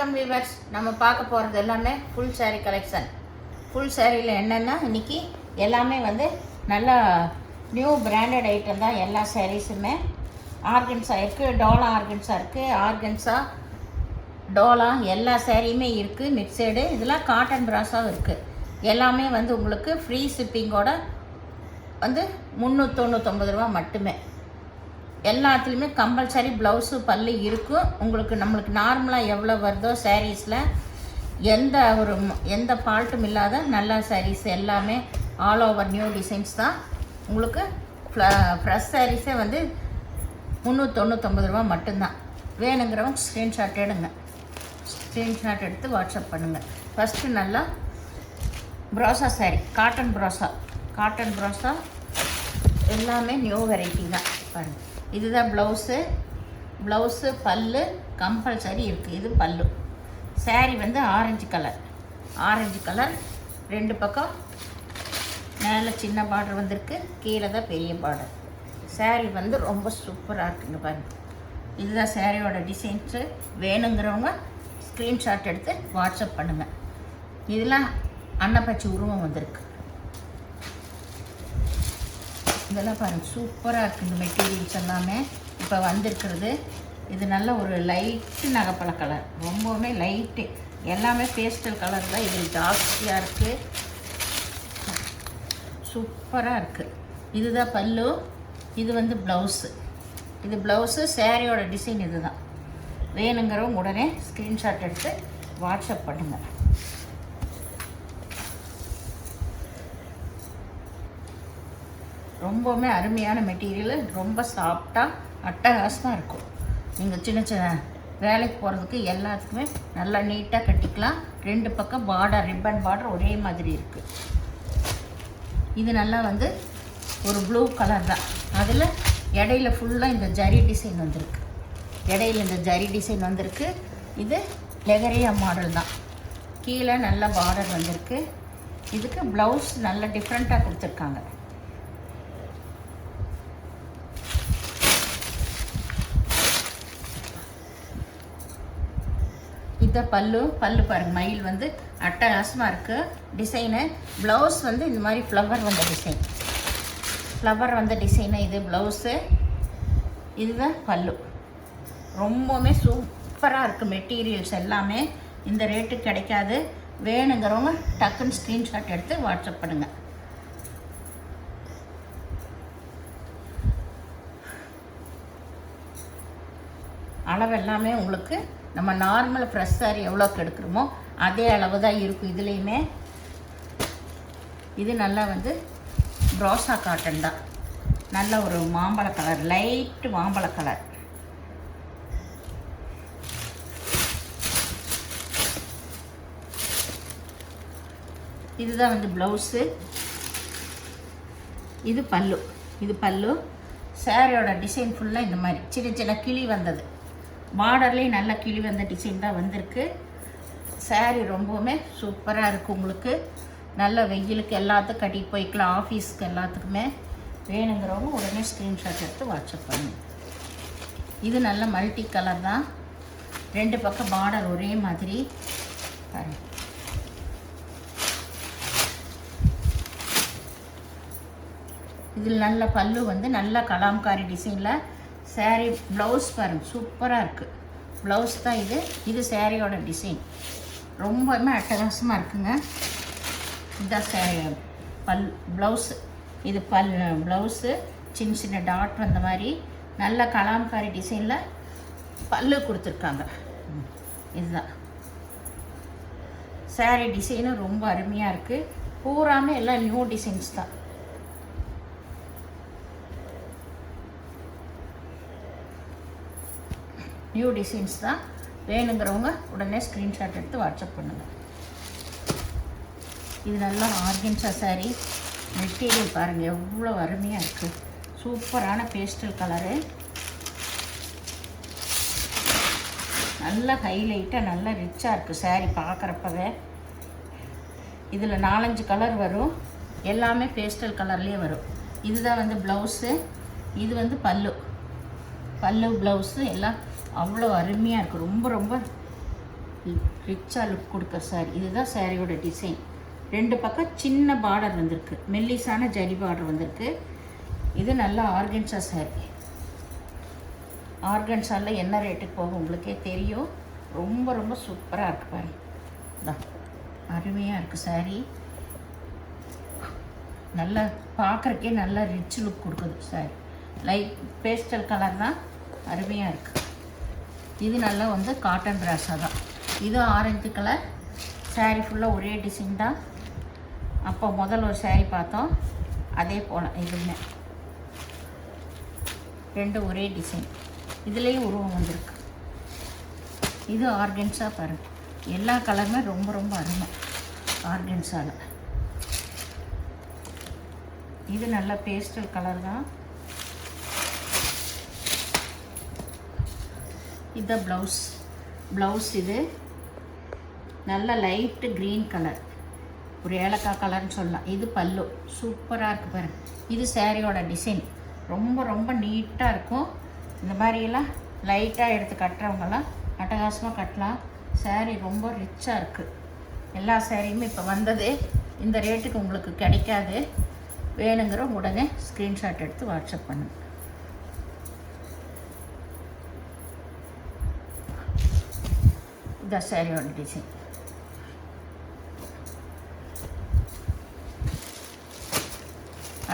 வணக்கம் வீவர்ஸ். நம்ம பார்க்க போகிறது எல்லாமே ஃபுல் saree கலெக்ஷன். ஃபுல் சாரியில் என்னென்னா இன்றைக்கி எல்லாமே வந்து நல்லா நியூ பிராண்டட் ஐட்டம் தான். எல்லா சாரீஸுமே ஆர்கன்ஸா இருக்குது, டோலா ஆர்கன்ஸா இருக்குது, ஆர்கன்ஸா டோலா எல்லா சாரியுமே இருக்குது. மிக்சடு இதெல்லாம் காட்டன் பிராஸாகவும் இருக்குது. எல்லாமே வந்து உங்களுக்கு ஃப்ரீ ஷிப்பிங்கோட வந்து 399 ரூபா மட்டுமே. எல்லாத்துலேயுமே கம்பல்சரி ப்ளவுஸு பல்லு இருக்கும். உங்களுக்கு நம்மளுக்கு நார்மலாக எவ்வளோ வருதோ சாரீஸில் எந்த ஃபால்ட்டும் இல்லாத நல்ல சாரீஸ் எல்லாமே ஆல் ஓவர் நியூ டிசைன்ஸ் தான். உங்களுக்கு ஃப்ரெஷ் சாரீஸே வந்து 399 ரூபா மட்டும்தான். வேணுங்கிறவங்க ஸ்க்ரீன்ஷாட் எடுங்க. ஸ்க்ரீன்ஷாட் எடுத்து வாட்ஸ்அப் பண்ணுங்கள். ஃபஸ்ட்டு நல்லா ப்ரோசா சாரீ, காட்டன் ப்ரோசா எல்லாமே நியூ வெரைட்டி தான். பாருங்கள், இதுதான் ப்ளவுஸு பல்லு கம்பல்சரி இருக்குது. இது பல்லு. சாரீ வந்து ஆரஞ்சு கலர், ரெண்டு பக்கம் மேலே சின்ன பார்டர் வந்திருக்கு, கீழே தான் பெரிய பார்டர். சாரீ வந்து ரொம்ப சூப்பராக இருக்குங்க. பாருங்கள், இதுதான் சாரியோட டிசைன்ஸு. வேணுங்கிறவங்க ஸ்க்ரீன்ஷாட் எடுத்து வாட்ஸ்அப் பண்ணுங்கள். இதெல்லாம் அன்னப்பச்சி உருவம் வந்திருக்கு. இதெல்லாம் பாருங்கள், சூப்பராக இருக்குது. இந்த மெட்டீரியல்ஸ் எல்லாமே இப்போ வந்திருக்கிறது. இது நல்ல ஒரு லைட்டு நகைப்பழ கலர், ரொம்பவுமே லைட்டு. எல்லாமே பேஸ்டல் கலர் தான். இது ஜாஸ்தியாக இருக்குது, சூப்பராக இருக்குது. இதுதான் பல்லு. இது வந்து ப்ளவுஸு. சாரியோட டிசைன் இது தான். வேணுங்கிறவங்க உடனே ஸ்க்ரீன்ஷாட் எடுத்து வாட்ஸ்அப் பண்ணுங்கள். ரொம்பவுமே அருமையான மெட்டீரியல், ரொம்ப சாஃப்டாக அட்டகாசமாக இருக்கும். நீங்கள் சின்ன வேலைக்கு போகிறதுக்கு எல்லாத்துக்குமே நல்லா நீட்டாக கட்டிக்கலாம். ரெண்டு பக்கம் பார்டர், ரிப்பன் பார்டர் ஒரே மாதிரி இருக்குது. இது நல்லா வந்து ஒரு ப்ளூ கலர் தான். அதில் இடையில ஃபுல்லாக இந்த ஜரி டிசைன் வந்திருக்கு. இது லெகரியா மாடல் தான். கீழே நல்ல பார்டர் வந்திருக்கு. இதுக்கு ப்ளவுஸ் நல்ல டிஃப்ரெண்ட்டாக கொடுத்துருக்காங்க. இதை பல்லு பாருங்கள், மயில் வந்து அட்டகாசமாக இருக்குது டிசைனு. ப்ளவுஸ் வந்து இந்த மாதிரி ஃப்ளவர் வந்த டிசைனு. இது ப்ளவுஸு, இதுதான் பல்லு. ரொம்பவுமே சூப்பராக இருக்குது. மெட்டீரியல்ஸ் எல்லாமே இந்த ரேட்டுக்கு கிடைக்காது. வேணுங்கிறவங்க டக்குன்னு ஸ்க்ரீன்ஷாட் எடுத்து வாட்ஸ்அப் பண்ணுங்கள். அளவு எல்லாமே உங்களுக்கு நம்ம நார்மல் ஃப்ரெஷ் சாரீ எவ்வளோக்கு எடுக்கிறோமோ அதே அளவு தான் இருக்கும் இதுலேயுமே. இது நல்லா வந்து ப்ரோசா காட்டன் தான். நல்ல ஒரு மாம்பழ கலர், லைட்டு மாம்பழ கலர். இதுதான் வந்து ப்ளவுஸு. இது பல்லு. சாரியோட டிசைன் ஃபுல்லாக இந்த மாதிரி சின்ன கிளி வந்தது. பார்டர்லேயே நல்ல கிளி வந்த டிசைன் தான் வந்திருக்கு. சாரீ ரொம்பவுமே சூப்பராக இருக்குது. உங்களுக்கு நல்ல வெயிலுக்கு எல்லாத்துக்கும் கட்டிட்டு போய்க்கலாம், ஆஃபீஸ்க்கு எல்லாத்துக்குமே. வேணுங்கிறவங்க உடனே ஸ்க்ரீன்ஷாட் எடுத்து வாட்ஸ்அப் பண்ணுங்க. இது நல்ல மல்டி கலர் தான். ரெண்டு பக்கம் பார்டர் ஒரே மாதிரி பாருங்கள். இதில் நல்ல பல்லு வந்து நல்ல கலாம்காரி டிசைனில். சாரீ ப்ளவுஸ் பாருங்கள், சூப்பராக இருக்குது. ப்ளவுஸ் தான் இது சாரியோட டிசைன். ரொம்பவுமே அட்டகாசமாக இருக்குங்க. இதுதான் சாரி ப்ளவுஸு. இது ப்ளவுஸு சின்ன டாட் வந்த மாதிரி நல்ல கலாம்காரி டிசைனில் பல்லு கொடுத்துருக்காங்க. இதுதான் சாரீ டிசைனும் ரொம்ப அருமையாக இருக்குது. பூராமே எல்லாம் நியூ டிசைன்ஸ் தான். வேணுங்கிறவங்க உடனே ஸ்க்ரீன்ஷாட் எடுத்து வாட்ஸ்அப் பண்ணுங்கள். இது நல்லா ஆர்கன்ஸா சாரீ. மெட்டீரியல் பாருங்கள் எவ்வளோ அருமையாக இருக்குது. சூப்பரான பேஸ்டல் கலரு, நல்ல ஹைலைட்டாக நல்லா ரிச்சாக இருக்குது சாரீ பார்க்குறப்பவே. இதில் 4-5 கலர் வரும். எல்லாமே பேஸ்டல் கலர்லேயே வரும். இதுதான் வந்து ப்ளவுஸு. இது வந்து பல்லு ப்ளவுஸு எல்லாம் அவ்வளோ அருமையாக இருக்குது. ரொம்ப ரிச்சாக லுக் கொடுக்குற சாரி. இதுதான் சாரியோட டிசைன். 2 பக்கம் சின்ன பார்டர் வந்திருக்கு, மெல்லிசான ஜரி பார்டர் வந்திருக்கு. இது நல்லா ஆர்கன்ஸா சாரி. ஆர்கன்ஸாவில் என்ன ரேட்டுக்கு போகும் உங்களுக்கே தெரியும். ரொம்ப ரொம்ப சூப்பராக இருக்குது பாருங்க. தான் அருமையாக இருக்குது சாரி. நல்லா பார்க்குறக்கே நல்லா ரிச் லுக் கொடுக்குது சாரி. லைட் பேஸ்டல் கலர் தான், அருமையாக இருக்குது. இது நல்லா வந்து காட்டன் பிராஸா தான். இது ஆரஞ்சு கலர் சாரி. ஃபுல்லாக ஒரே டிசைன் தான். அப்போ முதல்ல ஒரு சாரி பார்த்தோம், அதே போல் இதுவுமே 2 ஒரே டிசைன். இதுலேயும் உருவம் வந்திருக்கு. இது ஆர்கன்ஸா பாருங்கள். எல்லா கலருமே ரொம்ப ரொம்ப அருமை ஆர்கன்ஸாவில். இது நல்ல பேஸ்டல் கலர் தான். இது ப்ளவுஸ் இது நல்ல லைட்டு க்ரீன் கலர், ஒரு ஏலக்காய் கலர்னு சொல்லலாம். இது பல்லு சூப்பராக இருக்குது பாருங்கள். இது சாரியோட டிசைன் ரொம்ப ரொம்ப நீட்டாக இருக்கும். இந்த மாதிரியெல்லாம் லைட்டாக எடுத்து கட்டுறவங்கெல்லாம் அட்டகாசமாக கட்டலாம். சாரி ரொம்ப ரிச்சாக இருக்குது. எல்லா சாரியுமே இப்போ வந்தது இந்த ரேட்டுக்கு உங்களுக்கு கிடைக்காது. வேணுங்கிற உடனே ஸ்க்ரீன்ஷாட் எடுத்து வாட்ஸ்அப் பண்ணுங்கள். இந்த சாரியோட டிசைன்.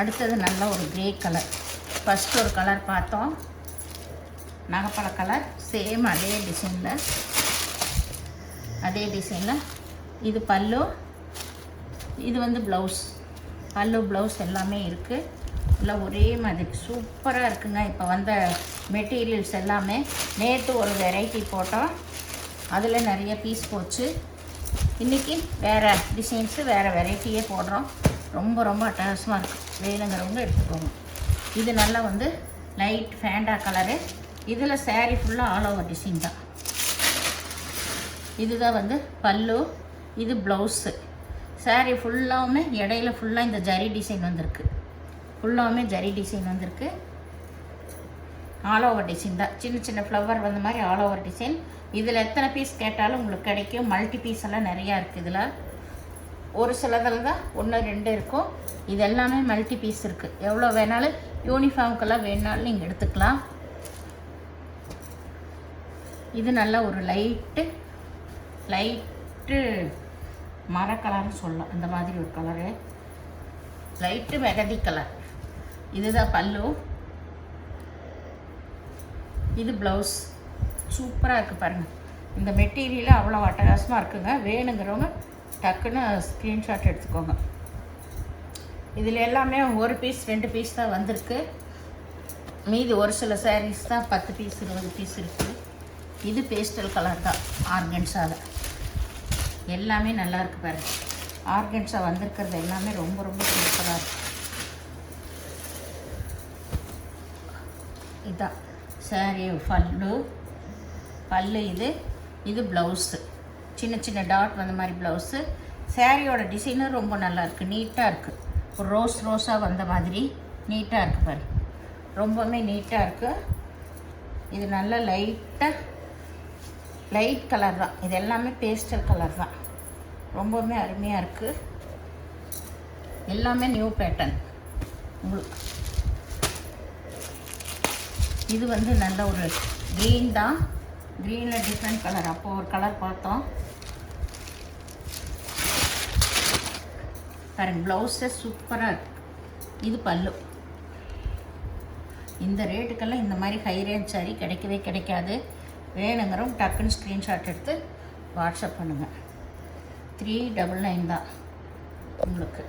அடுத்தது நல்ல ஒரு கிரே கலர். ஃபஸ்ட்டு ஒரு கலர் பார்த்தோம், நகைப்பழ கலர். சேம் அதே டிசைனில் இது பல்லு. இது வந்து ப்ளவுஸ். பல்லு ப்ளவுஸ் எல்லாமே இருக்குது. எல்லாம் ஒரே மாதிரி சூப்பராக இருக்குங்க. இப்போ வந்த மெட்டீரியல்ஸ் எல்லாமே. நேற்று ஒரு வெரைட்டி போட்டோம், அதில் நிறைய பீஸ் போச்சு. இன்றைக்கி வேறு டிசைன்ஸு வேறு வெரைட்டியே போடுறோம். ரொம்ப ரொம்ப அட்டகாசமாக இருக்குது. வேணுங்கிறவங்க எடுத்துக்கோங்க. இது நல்லா வந்து லைட் ஃபேண்டா கலரு. இதில் சாரீ ஃபுல்லாக ஆல் ஓவர் டிசைன் தான். இதுதான் வந்து பல்லு. இது ப்ளவுஸு. சாரீ ஃபுல்லாகவுமே இடையில ஃபுல்லாக இந்த ஜரி டிசைன் வந்திருக்கு. ஃபுல்லாகவுமே ஜரி டிசைன் வந்திருக்கு. ஆல் ஓவர் டிசைன் தான். சின்ன சின்ன ஃப்ளவர் வந்த மாதிரி ஆல் ஓவர் டிசைன். இதில் எத்தனை பீஸ் கேட்டாலும் உங்களுக்கு கிடைக்கும். மல்டி பீஸ் எல்லாம் நிறையா இருக்குது. இதில் ஒரு சிலதில் தான் 1 2 இருக்கும். இது எல்லாமே மல்டி பீஸ் இருக்குது. எவ்வளோ வேணாலும் யூனிஃபார்முக்கெல்லாம் வேணாலும் நீங்கள் எடுத்துக்கலாம். இது நல்லா ஒரு லைட்டு மர கலர்னு சொல்லலாம். இந்த மாதிரி ஒரு கலரு, லைட்டு மெகந்தி கலர். இதுதான் பல்லு. இது ப்ளவுஸ். சூப்பராக இருக்குது பாருங்கள். இந்த மெட்டீரியல் அவ்வளோ அட்டகாசமாக இருக்குங்க. வேணுங்கிறவங்க டக்குன்னு ஸ்க்ரீன்ஷாட் எடுத்துக்கோங்க. இதில் எல்லாமே 1 பீஸ் 2 பீஸ் தான் வந்திருக்கு. மீதி ஒரு சில சாரீஸ் தான் 10 பீஸ் 20 பீஸ் இருக்குது. இது பேஸ்டல் கலர் தான் ஆர்கன்ஸாவில். எல்லாமே நல்லா இருக்குது பாருங்கள். ஆர்கன்ஸா வந்திருக்கிறது எல்லாமே ரொம்ப ரொம்ப சூப்பராக இருக்குது. இதுதான் சாரீ பல்லு. இது ப்ளவுஸு. சின்ன சின்ன டாட் வந்த மாதிரி ப்ளவுஸு. சாரியோட டிசைனும் ரொம்ப நல்லா இருக்குது. நீட்டாக இருக்குது. ஒரு ரோஸாக வந்த மாதிரி நீட்டாக இருக்குது பாரு. ரொம்பவுமே நீட்டாக இருக்குது. இது நல்ல லைட் கலர் தான். இது எல்லாமே பேஸ்டல் கலர் தான். ரொம்பவுமே அருமையாக இருக்குது. எல்லாமே நியூ பேட்டர்ன் உங்களுக்கு. இது வந்து நல்ல ஒரு க்ரீன் தான். க்ரீனில் டிஃப்ரெண்ட் கலர். அப்போ ஒரு கலர் பார்த்தோம் பாருங்க. ப்ளவுஸே சூப்பராக இருக்குது. இது பல்லு. இந்த ரேட்டுக்கெல்லாம் இந்த மாதிரி ஹை ரேஞ்ச் சாரி கிடைக்கவே கிடைக்காது. வேணுங்கிறவங்க டக்குன்னு ஸ்க்ரீன்ஷாட் எடுத்து வாட்ஸ்அப் பண்ணுங்கள். 399 தான் உங்களுக்கு.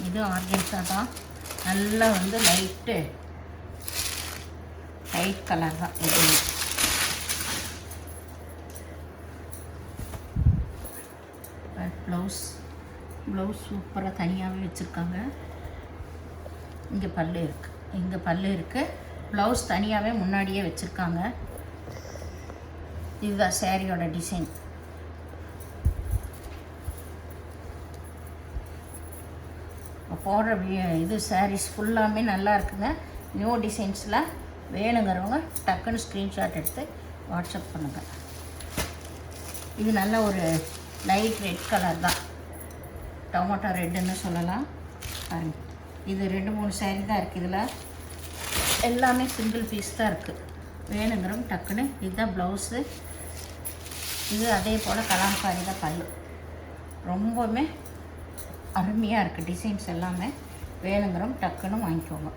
இது ஆர்கன்ஸா தான். நல்லா வந்து லைட் கலர் தான். இது ப்ளவுஸ் சூப்பராக தனியாகவே வச்சுருக்காங்க. இங்கே பல்லு இருக்குது. ப்ளவுஸ் தனியாகவே முன்னாடியே வச்சுருக்காங்க. இதுதான் சாரியோட டிசைன். போடுற இது சாரீஸ் ஃபுல்லாமே நல்லா இருக்குங்க. நியூ டிசைன்ஸில் வேணுங்கிறவங்க டக்குன்னு ஸ்க்ரீன்ஷாட் எடுத்து வாட்ஸ்அப் பண்ணுங்கள். இது நல்ல ஒரு லைட் ரெட் கலர் தான், டொமேட்டோ ரெட்டுன்னு சொல்லலாம். பாருங்கள், இது 2-3 சாரீ தான் இருக்குது. இதில் எல்லாமே சிங்கிள் பீஸ் தான் இருக்குது. வேணுங்கிறவங்க டக்குன்னு இதுதான் ப்ளவுஸு. இது அதே போல் கலாம்காரி தான் பல்லு. ரொம்பவுமே அருமையாக இருக்குது டிசைன்ஸ் எல்லாமே. வேணுங்கிறவங்க டக்குன்னு வாங்கிக்கோங்க.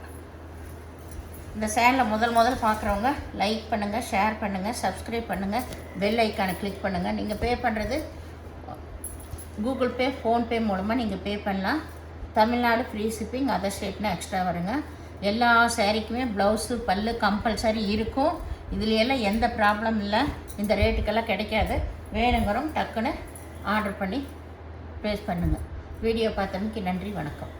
இந்த சேனலை முதல் பார்க்குறவங்க லைக் பண்ணுங்கள், ஷேர் பண்ணுங்கள், சப்ஸ்கிரைப் பண்ணுங்கள், பெல் ஐக்கானை கிளிக் பண்ணுங்கள். நீங்கள் பே பண்ணுறது கூகுள் பே, ஃபோன்பே மூலமாக நீங்கள் பே பண்ணலாம். தமிழ்நாடு ஃப்ரீ ஷிப்பிங், அதர் ஸ்டேட்னா எக்ஸ்ட்ரா வருங்க. எல்லா சாரீக்குமே ப்ளவுஸு பல்லு கம்பல்சரி இருக்கும். இதுலையெல்லாம் எந்த ப்ராப்ளம் இல்லை. இந்த ரேட்டுக்கெல்லாம் கிடைக்காது. வேணுங்கிறவங்க டக்குன்னு ஆர்டர் பண்ணி ப்ளேஸ் பண்ணுங்கள். வீடியோ பார்த்தமைக்கு நன்றி, வணக்கம்.